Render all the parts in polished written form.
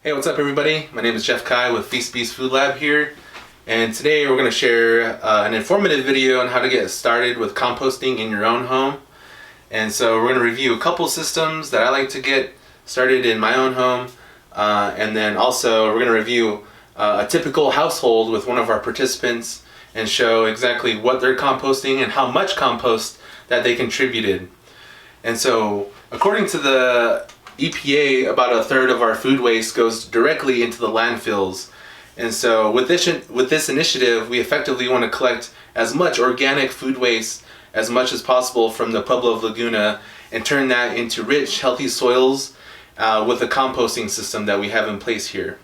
Hey, what's up everybody? My name is Geoff Kie with feastbeastfoodlab here, and today we're going to share an informative video on how to get started with composting in your own home. And so we're going to review a couple systems that I like to get started in my own home, and then also we're going to review a typical household with one of our participants and show exactly what they're composting and how much compost that they contributed. And so according to the EPA, about a third of our food waste goes directly into the landfills. And so with this initiative, we effectively want to collect as much organic food waste as much as possible from the Pueblo of Laguna and turn that into rich, healthy soils with the composting system that we have in place here.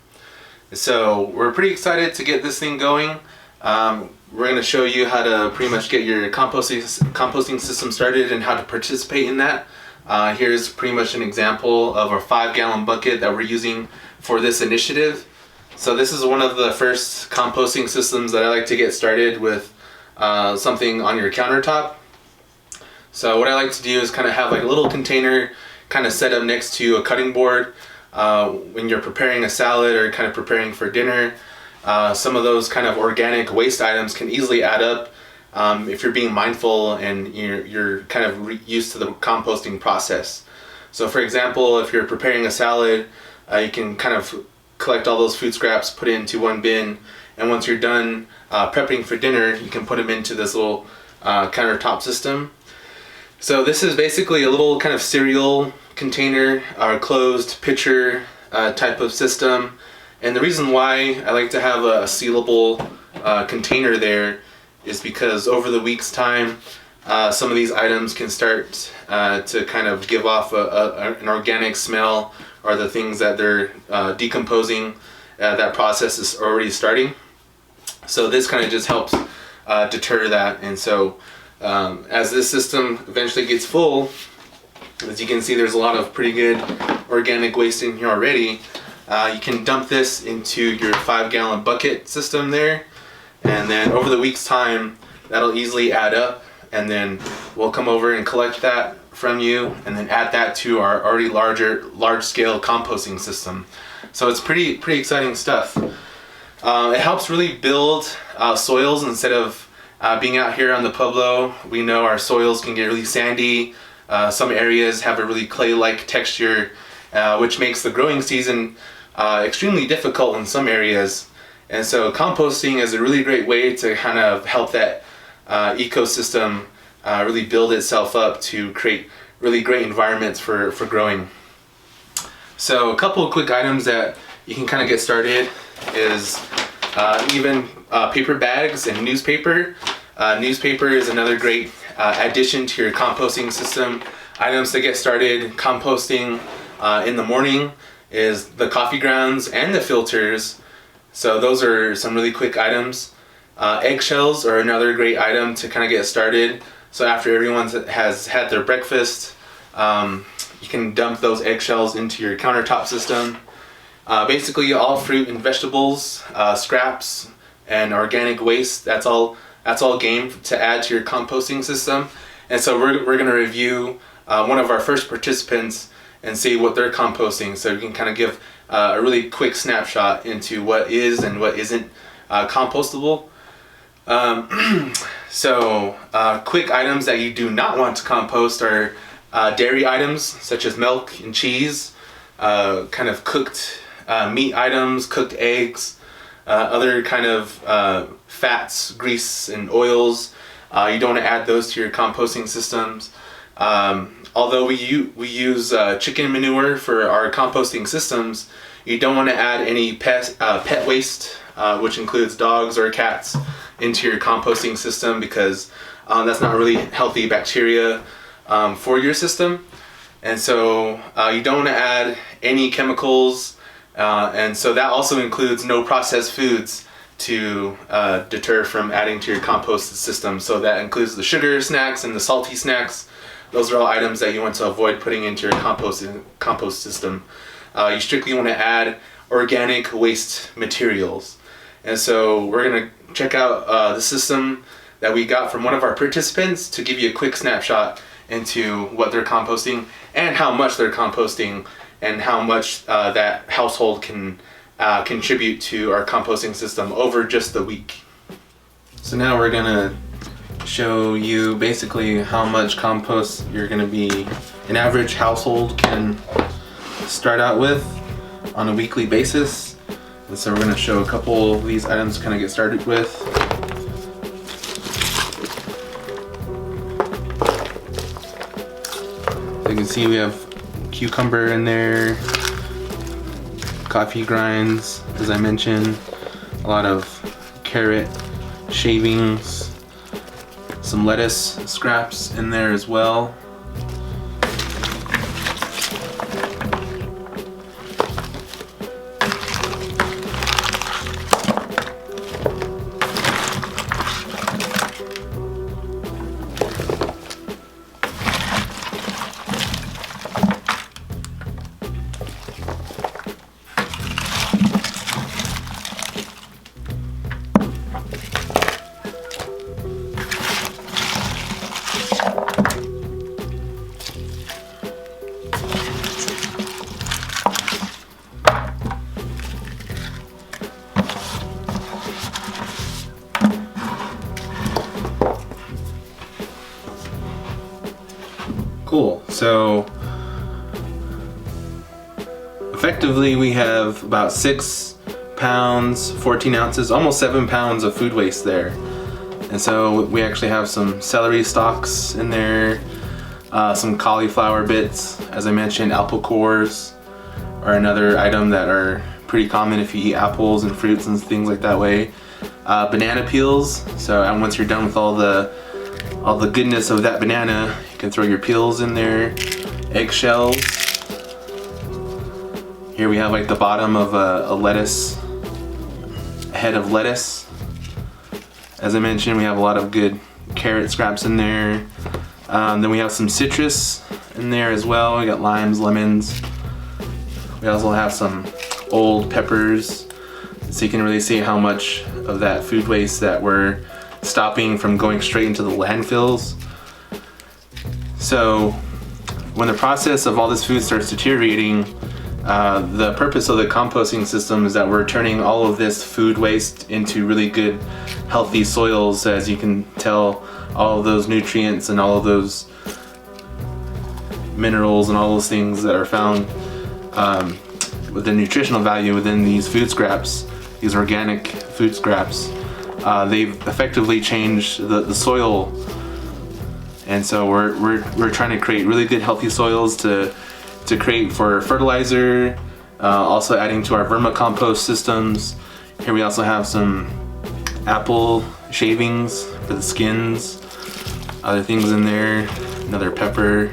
So we're pretty excited to get this thing going. We're going to show you how to pretty much get your composting system started and how to participate in that. Here's pretty much an example of our 5-gallon bucket that we're using for this initiative. So this is one of the first composting systems that I like to get started with something on your countertop. So what I like to do is kind of have like a little container kind of set up next to a cutting board when you're preparing a salad or kind of preparing for dinner. Some of those kind of organic waste items can easily add up if you're being mindful and you're kind of used to the composting process. So for example, if you're preparing a salad, you can kind of collect all those food scraps, put it into one bin, and once you're done prepping for dinner, you can put them into this little countertop system. So this is basically a little kind of cereal container or closed pitcher type of system. And the reason why I like to have a sealable container there is because over the week's time, some of these items can start to kind of give off an organic smell, or the things that they're decomposing, that process is already starting. So this kind of just helps deter that. And so as this system eventually gets full, as you can see, there's a lot of pretty good organic waste in here already. You can dump this into your 5-gallon bucket system there. And then over the week's time, that'll easily add up, and then we'll come over and collect that from you and then add that to our already large-scale composting system. So it's pretty exciting stuff. It helps really build soils instead of being out here on the Pueblo. We know our soils can get really sandy. Some areas have a really clay-like texture, which makes the growing season extremely difficult in some areas. And so composting is a really great way to kind of help that ecosystem really build itself up to create really great environments for growing. So a couple of quick items that you can kind of get started is even paper bags and newspaper. Newspaper is another great addition to your composting system. Items to get started composting in the morning is the coffee grounds and the filters. So those are some really quick items. Eggshells are another great item to kind of get started. So after everyone has had their breakfast, you can dump those eggshells into your countertop system. Basically all fruit and vegetables, scraps, and organic waste, that's all game to add to your composting system. And so we're going to review one of our first participants and see what they're composting, so we can kind of give a really quick snapshot into what is and what isn't compostable. So quick items that you do not want to compost are dairy items such as milk and cheese, kind of cooked meat items, cooked eggs, other kind of fats, grease, and oils. You don't want to add those to your composting systems. Although we use chicken manure for our composting systems, you don't want to add any pet waste, which includes dogs or cats, into your composting system, because that's not really healthy bacteria for your system. And so you don't want to add any chemicals, and so that also includes no processed foods to deter from adding to your compost system. So that includes the sugar snacks and the salty snacks. Those are all items that you want to avoid putting into your compost system. You strictly want to add organic waste materials. And so we're going to check out the system that we got from one of our participants to give you a quick snapshot into what they're composting and how much they're composting and how much that household can contribute to our composting system over just the week. So now we're gonna show you basically how much compost you're gonna be, an average household can start out with on a weekly basis. And so we're gonna show a couple of these items to kind of get started with. So you can see we have cucumber in there, coffee grinds, as I mentioned, a lot of carrot shavings, some lettuce scraps in there as well. Cool. So effectively we have about 6 pounds, 14 ounces, almost 7 pounds of food waste there. And so we actually have some celery stalks in there, some cauliflower bits, as I mentioned. Apple cores are another item that are pretty common if you eat apples and fruits and things like that way. Banana peels, so and once you're done with all the goodness of that banana, you can throw your peels in there. Eggshells. Here we have like the bottom of a lettuce, a head of lettuce. As I mentioned, we have a lot of good carrot scraps in there. Then we have some citrus in there as well. We got limes, lemons. We also have some old peppers, so you can really see how much of that food waste that we're stopping from going straight into the landfills. So when the process of all this food starts deteriorating, the purpose of the composting system is that we're turning all of this food waste into really good, healthy soils. As you can tell, all of those nutrients and all of those minerals and all those things that are found with the nutritional value within these food scraps, these organic food scraps, they've effectively changed the soil. And so we're trying to create really good, healthy soils to create for fertilizer, also adding to our vermicompost systems. Here we also have some apple shavings for the skins, other things in there, another pepper,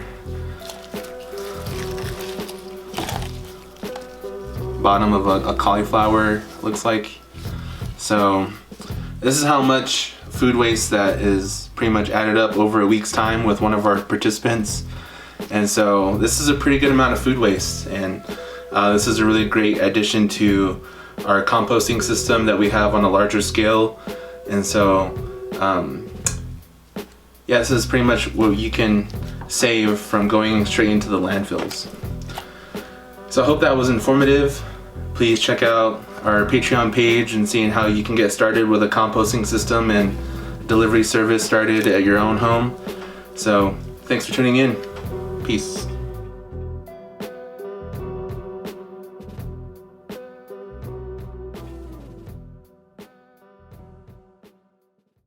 bottom of a cauliflower, looks like. So this is how much food waste that is pretty much added up over a week's time with one of our participants. And so this is a pretty good amount of food waste, and this is a really great addition to our composting system that we have on a larger scale. And so yeah, this is pretty much what you can save from going straight into the landfills. So I hope that was informative. Please check out our Patreon page and seeing how you can get started with a composting system and delivery service started at your own home. So thanks for tuning in. Peace.